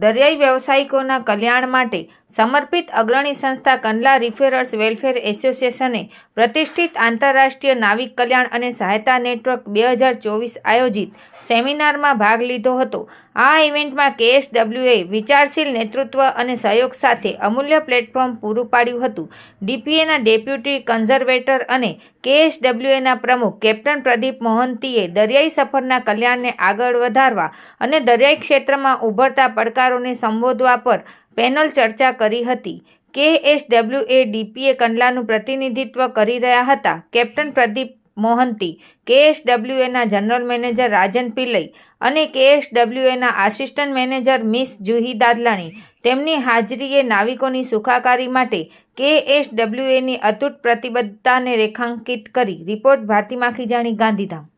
દરિયાઈ વ્યવસાયિકોના કલ્યાણ માટે સમર્પિત અગ્રણી સંસ્થા કંડલા રિફેરર્સ વેલફેર એસોસિએશને પ્રતિષ્ઠિત આંતરરાષ્ટ્રીય નાવિક કલ્યાણ અને સહાયતા નેટવર્ક 2024 આયોજિત સેમિનારમાં ભાગ લીધો હતો. આ ઇવેન્ટમાં KSWA વિચારશીલ નેતૃત્વ અને સહયોગ સાથે અમૂલ્ય પ્લેટફોર્મ પૂરું પાડ્યું હતું. DPAના ડેપ્યુટી કન્ઝર્વેટર અને KSWAના પ્રમુખ કેપ્ટન પ્રદીપ મોહંતીએ દરિયાઈ સફરના કલ્યાણને આગળ વધારવા અને દરિયાઈ ક્ષેત્રમાં ઉભરતા પડકારોને સંબોધવા પર પેનલ ચર્ચા કરી હતી. KSWA DPA કંડલાનું પ્રતિનિધિત્વ કરી રહ્યા હતા. કેપ્ટન પ્રદીપ મોહંતી, KSWAના જનરલ મેનેજર રાજન પિલ્લઈ અને KSWAના assistant manager miss Juhi Dadlani તેમની હાજરીએ નાવિકોની સુખાકારી માટે KSWAની અતૂટ પ્રતિબદ્ધતાને રેખાંકિત કરી. રિપોર્ટ ભારતી માખીજાણી, ગાંધીધામ.